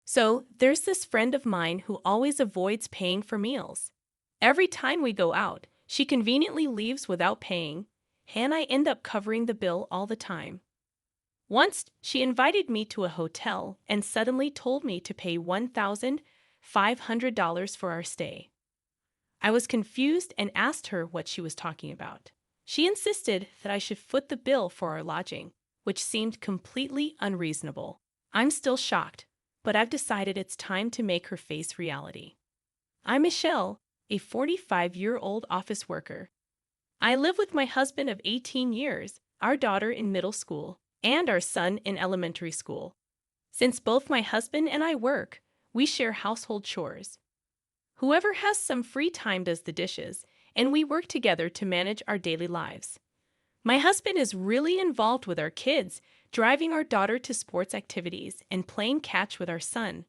So, there's this friend of mine who always avoids paying for meals. Every time we go out, she conveniently leaves without paying, and I end up covering the bill all the time. Once, she invited me to a hotel and suddenly told me to pay $1,500 for our stay. I was confused and asked her what she was talking about. She insisted that I should foot the bill for our lodging, which seemed completely unreasonable. I'm still shocked, but I've decided it's time to make her face reality. I'm Michelle, a 45-year-old office worker. I live with my husband of 18 years, our daughter in middle school, and our son in elementary school. Since both my husband and I work, we share household chores. Whoever has some free time does the dishes, and we work together to manage our daily lives. My husband is really involved with our kids, driving our daughter to sports activities and playing catch with our son.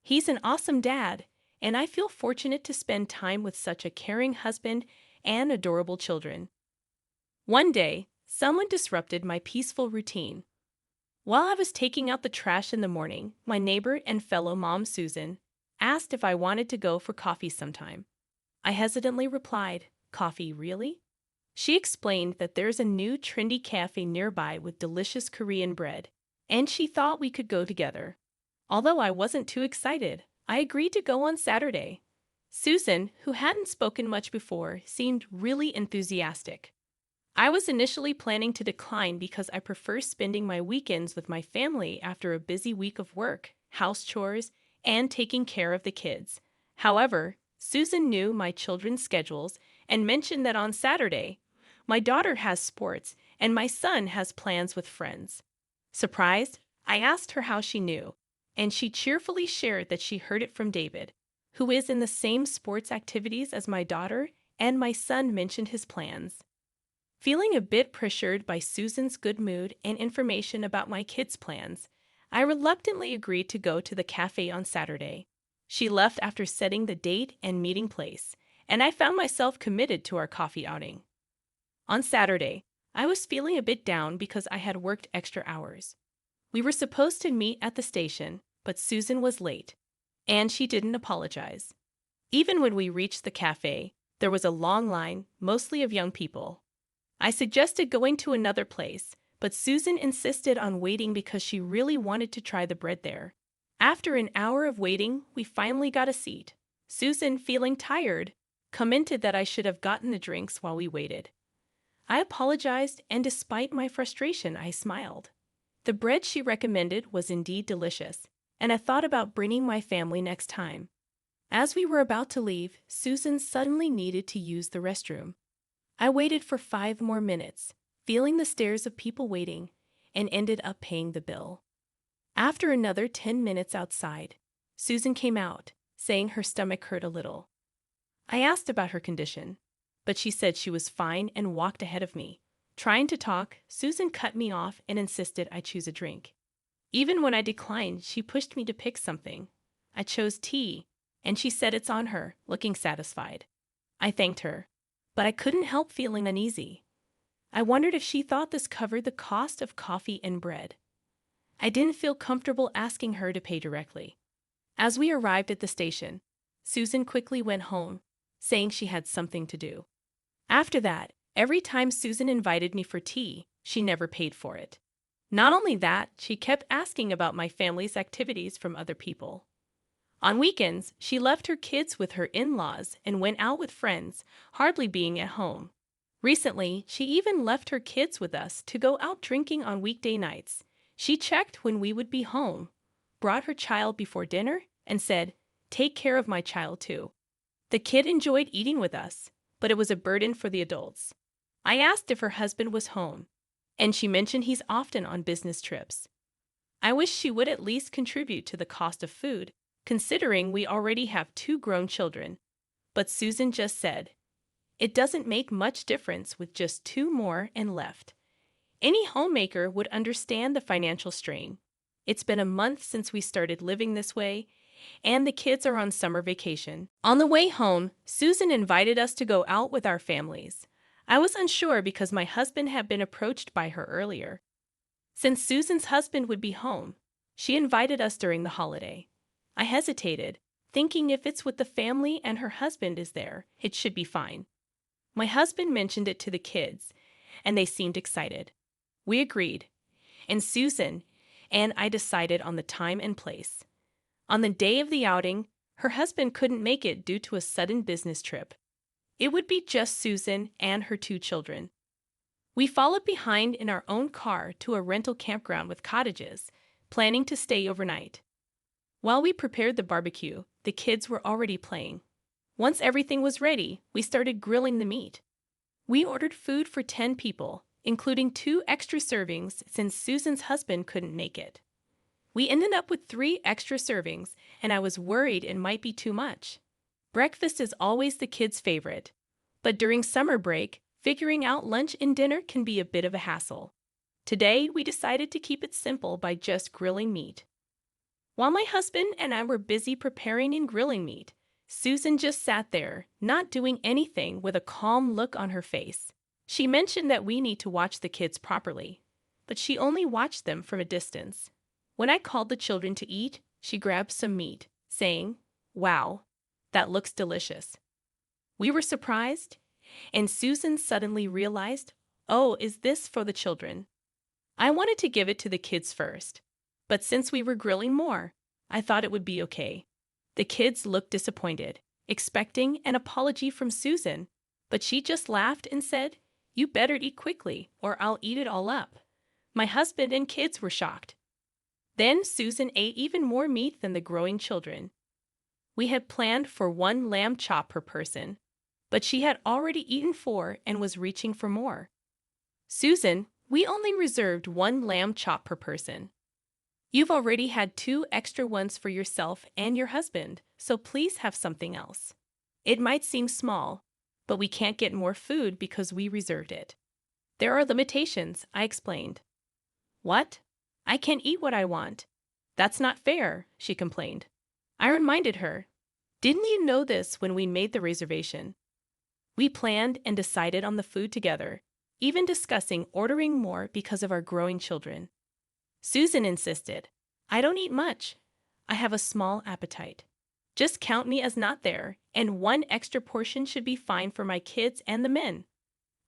He's an awesome dad, and I feel fortunate to spend time with such a caring husband and adorable children. One day, someone disrupted my peaceful routine. While I was taking out the trash in the morning, my neighbor and fellow mom Susan asked if I wanted to go for coffee sometime. I hesitantly replied, "Coffee, really?" She explained that there's a new trendy cafe nearby with delicious Korean bread, and she thought we could go together. Although I wasn't too excited, I agreed to go on Saturday. Susan, who hadn't spoken much before, seemed really enthusiastic. I was initially planning to decline because I prefer spending my weekends with my family after a busy week of work, house chores, and taking care of the kids. However, Susan knew my children's schedules and mentioned that on Saturday, my daughter has sports and my son has plans with friends. Surprised, I asked her how she knew, and she cheerfully shared that she heard it from David, who is in the same sports activities as my daughter, and my son mentioned his plans. Feeling a bit pressured by Susan's good mood and information about my kids' plans, I reluctantly agreed to go to the cafe on Saturday. She left after setting the date and meeting place, and I found myself committed to our coffee outing. On Saturday, I was feeling a bit down because I had worked extra hours. We were supposed to meet at the station, but Susan was late, and she didn't apologize. Even when we reached the cafe, there was a long line, mostly of young people. I suggested going to another place, but Susan insisted on waiting because she really wanted to try the bread there. After an hour of waiting, we finally got a seat. Susan, feeling tired, commented that I should have gotten the drinks while we waited. I apologized, and despite my frustration, I smiled. The bread she recommended was indeed delicious, and I thought about bringing my family next time. As we were about to leave, Susan suddenly needed to use the restroom. I waited for 5 more minutes, feeling the stares of people waiting, and ended up paying the bill. After another 10 minutes outside, Susan came out, saying her stomach hurt a little. I asked about her condition, but she said she was fine and walked ahead of me. Trying to talk, Susan cut me off and insisted I choose a drink. Even when I declined, she pushed me to pick something. I chose tea, and she said it's on her, looking satisfied. I thanked her, but I couldn't help feeling uneasy. I wondered if she thought this covered the cost of coffee and bread. I didn't feel comfortable asking her to pay directly. As we arrived at the station, Susan quickly went home, saying she had something to do. After that, every time Susan invited me for tea, she never paid for it. Not only that, she kept asking about my family's activities from other people. On weekends, she left her kids with her in-laws and went out with friends, hardly being at home. Recently, she even left her kids with us to go out drinking on weekday nights. She checked when we would be home, brought her child before dinner, and said, "Take care of my child too." The kid enjoyed eating with us, but it was a burden for the adults. I asked if her husband was home, and she mentioned he's often on business trips. I wish she would at least contribute to the cost of food, considering we already have 2 grown children. But Susan just said, "It doesn't make much difference with just 2 more and left." Any homemaker would understand the financial strain. It's been a month since we started living this way, and the kids are on summer vacation. On the way home, Susan invited us to go out with our families. I was unsure because my husband had been approached by her earlier. Since Susan's husband would be home, she invited us during the holiday. I hesitated, thinking if it's with the family and her husband is there, it should be fine. My husband mentioned it to the kids, and they seemed excited. We agreed, and Susan and I decided on the time and place. On the day of the outing, her husband couldn't make it due to a sudden business trip. It would be just Susan and her 2 children. We followed behind in our own car to a rental campground with cottages, planning to stay overnight. While we prepared the barbecue, the kids were already playing. Once everything was ready, we started grilling the meat. We ordered food for 10 people, including 2 extra servings since Susan's husband couldn't make it. We ended up with 3 extra servings, and I was worried it might be too much. Breakfast is always the kids' favorite, but during summer break, figuring out lunch and dinner can be a bit of a hassle. Today, we decided to keep it simple by just grilling meat. While my husband and I were busy preparing and grilling meat, Susan just sat there, not doing anything, with a calm look on her face. She mentioned that we need to watch the kids properly, but she only watched them from a distance. When I called the children to eat, she grabbed some meat, saying, "Wow, that looks delicious." We were surprised, and Susan suddenly realized, "Oh, is this for the children?" I wanted to give it to the kids first, but since we were grilling more, I thought it would be okay. The kids looked disappointed, expecting an apology from Susan, but she just laughed and said, "You better eat quickly, or I'll eat it all up." My husband and kids were shocked. Then Susan ate even more meat than the growing children. We had planned for 1 lamb chop per person, but she had already eaten 4 and was reaching for more. "Susan, we only reserved 1 lamb chop per person. You've already had 2 extra ones for yourself and your husband, so please have something else. It might seem small, but we can't get more food because we reserved it." "There are limitations," I explained. "What? I can't eat what I want. That's not fair," she complained. I reminded her, "Didn't you know this when we made the reservation?" We planned and decided on the food together, even discussing ordering more because of our growing children. Susan insisted, "I don't eat much. I have a small appetite. Just count me as not there, and 1 extra portion should be fine for my kids and the men."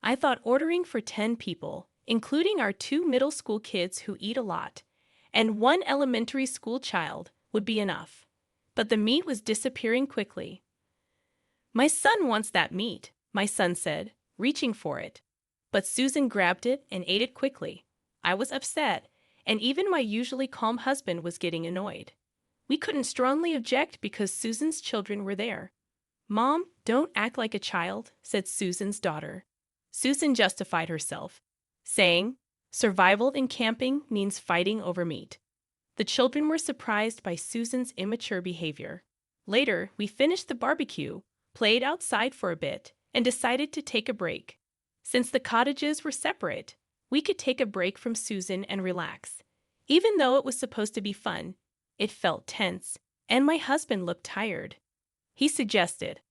I thought ordering for 10 people, including our 2 middle school kids who eat a lot, and 1 elementary school child, would be enough. But the meat was disappearing quickly. "My son wants that meat," my son said, reaching for it. But Susan grabbed it and ate it quickly. I was upset, and even my usually calm husband was getting annoyed. We couldn't strongly object because Susan's children were there. "Mom, don't act like a child," said Susan's daughter. Susan justified herself, saying, "Survival in camping means fighting over meat." The children were surprised by Susan's immature behavior. Later, we finished the barbecue, played outside for a bit, and decided to take a break. Since the cottages were separate, we could take a break from Susan and relax. Even though it was supposed to be fun, it felt tense, and my husband looked tired. He suggested,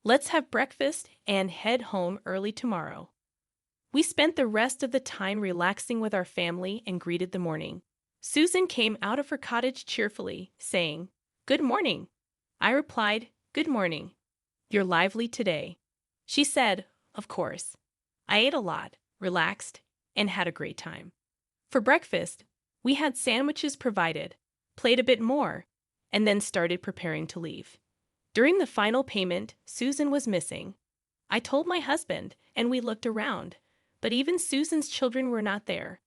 "Let's have breakfast and head home early tomorrow." We spent the rest of the time relaxing with our family and greeted the morning. Susan came out of her cottage cheerfully, saying, "Good morning." I replied, "Good morning. You're lively today." She said, "Of course." I ate a lot, relaxed, and had a great time. For breakfast, we had sandwiches provided, played a bit more, and then started preparing to leave. During the final payment, Susan was missing. I told my husband, and we looked around, but even Susan's children were not there.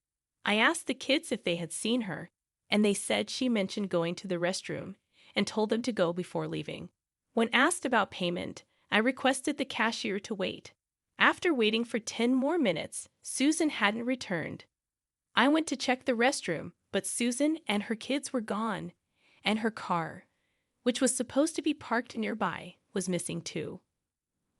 I asked the kids if they had seen her, and they said she mentioned going to the restroom and told them to go before leaving. When asked about payment, I requested the cashier to wait. After waiting for 10 more minutes, Susan hadn't returned. I went to check the restroom, but Susan and her kids were gone, and her car, which was supposed to be parked nearby, was missing too.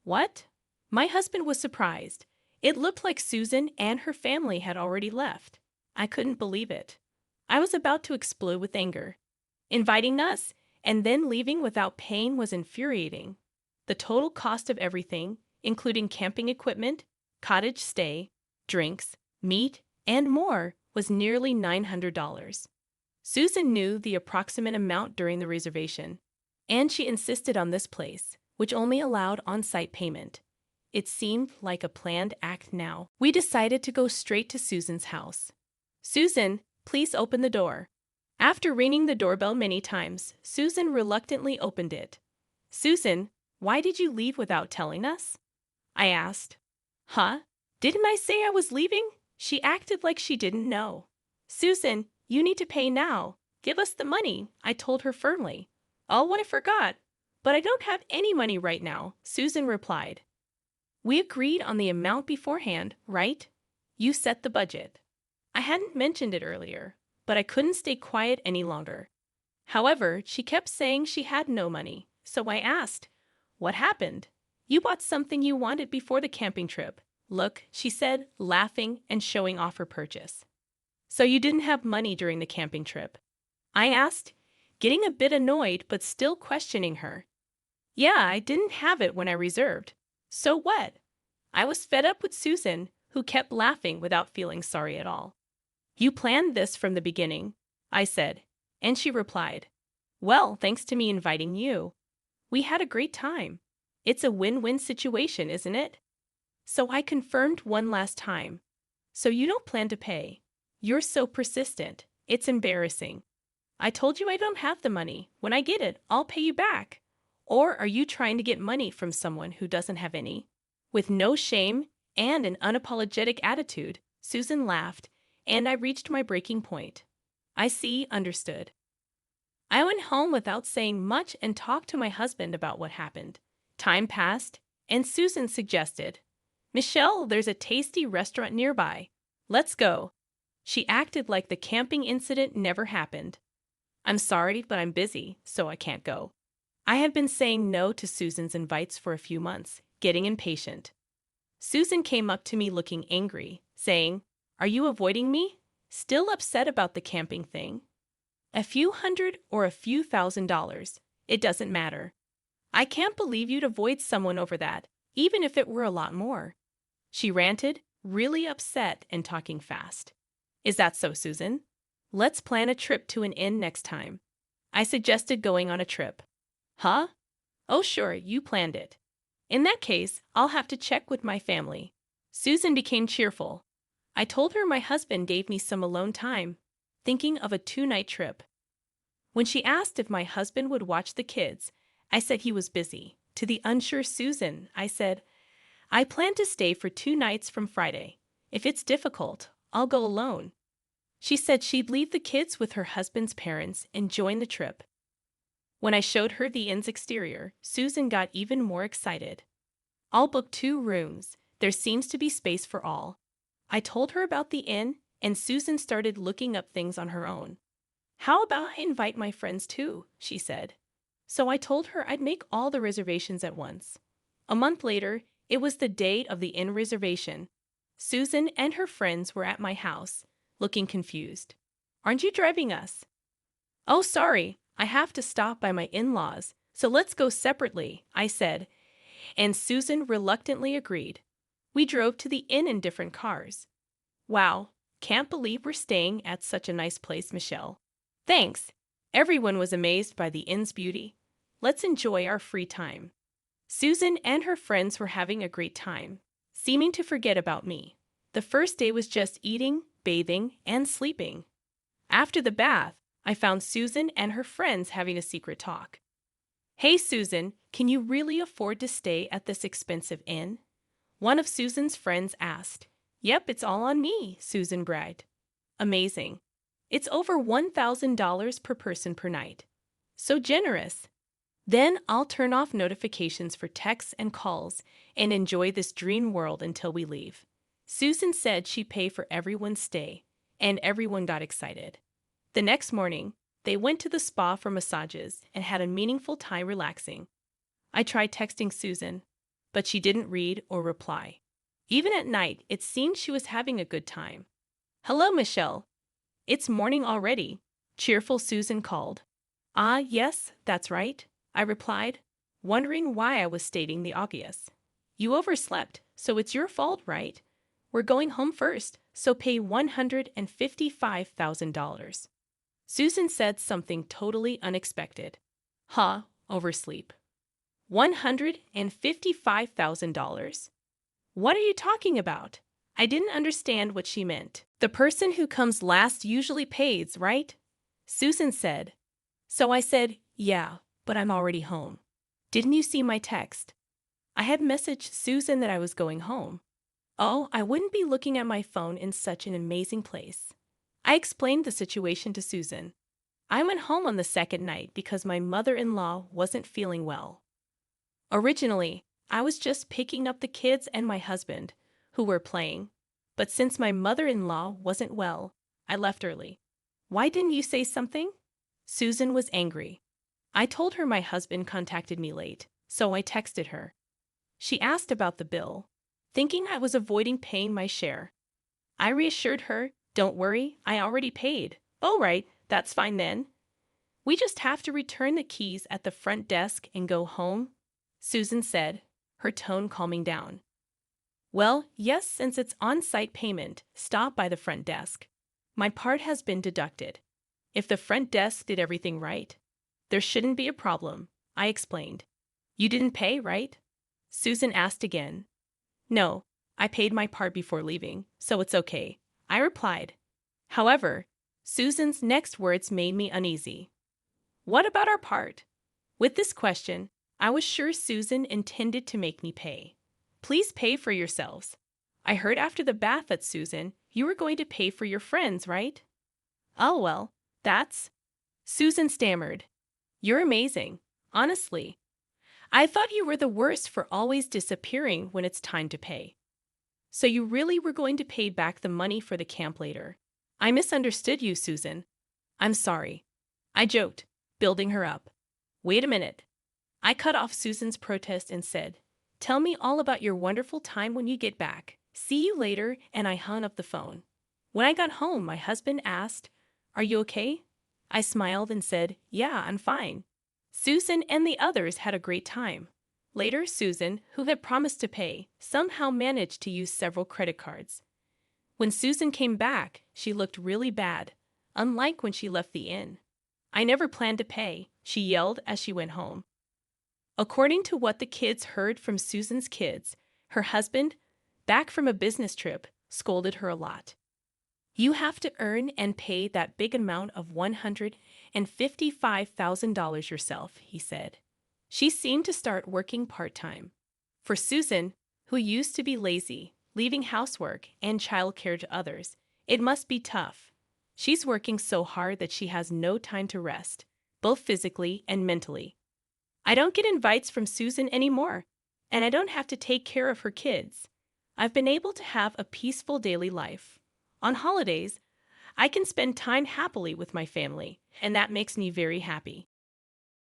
What? My husband was surprised. It looked like Susan and her family had already left. I couldn't believe it. I was about to explode with anger. Inviting us and then leaving without paying was infuriating. The total cost of everything, including camping equipment, cottage stay, drinks, meat, and more, was nearly $900. Susan knew the approximate amount during the reservation, and she insisted on this place, which only allowed on-site payment. It seemed like a planned act now. We decided to go straight to Susan's house. "Susan, please open the door." After ringing the doorbell many times, Susan reluctantly opened it. "Susan, why did you leave without telling us?" I asked. "Huh? Didn't I say I was leaving?" She acted like she didn't know. "Susan, you need to pay now. Give us the money," I told her firmly. "Oh, I forgot. But I don't have any money right now," Susan replied. "We agreed on the amount beforehand, right? You set the budget." I hadn't mentioned it earlier, but I couldn't stay quiet any longer. However, she kept saying she had no money, so I asked, "What happened? You bought something you wanted before the camping trip. Look," she said, laughing and showing off her purchase. "So you didn't have money during the camping trip?" I asked, getting a bit annoyed but still questioning her. "Yeah, I didn't have it when I reserved. So what?" I was fed up with Susan, who kept laughing without feeling sorry at all. "You planned this from the beginning," I said, and she replied, "Well, thanks to me inviting you. We had a great time. It's a win-win situation, isn't it?" So I confirmed one last time. "So you don't plan to pay? You're so persistent. It's embarrassing. I told you I don't have the money. When I get it, I'll pay you back. Or are you trying to get money from someone who doesn't have any?" With no shame and an unapologetic attitude, Susan laughed, and I reached my breaking point. "I see, understood." I went home without saying much and talked to my husband about what happened. Time passed, and Susan suggested, "Michelle, there's a tasty restaurant nearby. Let's go." She acted like the camping incident never happened. "I'm sorry, but I'm busy, so I can't go." I have been saying no to Susan's invites for a few months, getting impatient. Susan came up to me looking angry, saying, "Are you avoiding me? Still upset about the camping thing? A few hundred or a few $1,000s, it doesn't matter. I can't believe you'd avoid someone over that, even if it were a lot more." She ranted, really upset and talking fast. "Is that so, Susan? Let's plan a trip to an inn next time." I suggested going on a trip. "Huh? Oh, sure, you planned it. In that case, I'll have to check with my family." Susan became cheerful. I told her my husband gave me some alone time, thinking of a 2-night trip. When she asked if my husband would watch the kids, I said he was busy. To the unsure Susan, I said, "I plan to stay for 2 nights from Friday. If it's difficult, I'll go alone." She said she'd leave the kids with her husband's parents and join the trip. When I showed her the inn's exterior, Susan got even more excited. "I'll book 2 rooms. There seems to be space for all." I told her about the inn, and Susan started looking up things on her own. "How about I invite my friends too?" she said. So I told her I'd make all the reservations at once. A month later, it was the date of the inn reservation. Susan and her friends were at my house, looking confused. "Aren't you driving us?" "Oh, sorry, I have to stop by my in-laws, so let's go separately," I said, and Susan reluctantly agreed. We drove to the inn in different cars. "Wow, can't believe we're staying at such a nice place, Michelle." "Thanks." Everyone was amazed by the inn's beauty. "Let's enjoy our free time." Susan and her friends were having a great time, seeming to forget about me. The first day was just eating, bathing, and sleeping. After the bath, I found Susan and her friends having a secret talk. "Hey, Susan, can you really afford to stay at this expensive inn?" One of Susan's friends asked. "Yep, it's all on me," Susan bragged. "Amazing. It's over $1,000 per person per night. So generous. Then I'll turn off notifications for texts and calls and enjoy this dream world until we leave." Susan said she'd pay for everyone's stay, and everyone got excited. The next morning, they went to the spa for massages and had a meaningful time relaxing. I tried texting Susan, but she didn't read or reply. Even at night, it seemed she was having a good time. "Hello, Michelle. It's morning already," cheerful Susan called. "Ah, yes, that's right," I replied, wondering why I was stating the obvious. "You overslept, so it's your fault, right? We're going home first, so pay $155,000. Susan said something totally unexpected. Huh, oversleep. $155,000? What are you talking about? I didn't understand what she meant. The person who comes last usually pays, right? Susan said. So I said, yeah, but I'm already home. Didn't you see my text? I had messaged Susan that I was going home. Oh, I wouldn't be looking at my phone in such an amazing place. I explained the situation to Susan. I went home on the second night because my mother-in-law wasn't feeling well. Originally, I was just picking up the kids and my husband, who were playing. But since my mother-in-law wasn't well, I left early. Why didn't you say something? Susan was angry. I told her my husband contacted me late, so I texted her. She asked about the bill, thinking I was avoiding paying my share. I reassured her, don't worry, I already paid. All right, that's fine then. We just have to return the keys at the front desk and go home, Susan said, her tone calming down. Well, yes, since it's on-site payment, stop by the front desk. My part has been deducted. If the front desk did everything right, there shouldn't be a problem, I explained. You didn't pay, right? Susan asked again. No, I paid my part before leaving, so it's okay, I replied. However, Susan's next words made me uneasy. What about our part? With this question, I was sure Susan intended to make me pay. Please pay for yourselves. I heard after the bath that Susan, you were going to pay for your friends, right? Oh well, that's... Susan stammered. You're amazing, honestly. I thought you were the worst for always disappearing when it's time to pay. So you really were going to pay back the money for the camp later. I misunderstood you, Susan. I'm sorry. I joked, building her up. Wait a minute. I cut off Susan's protest and said, tell me all about your wonderful time when you get back. See you later, and I hung up the phone. When I got home, my husband asked, are you okay? I smiled and said, yeah, I'm fine. Susan and the others had a great time. Later, Susan, who had promised to pay, somehow managed to use several credit cards. When Susan came back, she looked really bad, unlike when she left the inn. I never planned to pay, she yelled as she went home. According to what the kids heard from Susan's kids, her husband, back from a business trip, scolded her a lot. You have to earn and pay that big amount of $155,000 yourself, he said. She seemed to start working part-time. For Susan, who used to be lazy, leaving housework and childcare to others, it must be tough. She's working so hard that she has no time to rest, both physically and mentally. I don't get invites from Susan anymore, and I don't have to take care of her kids. I've been able to have a peaceful daily life. On holidays, I can spend time happily with my family, and that makes me very happy.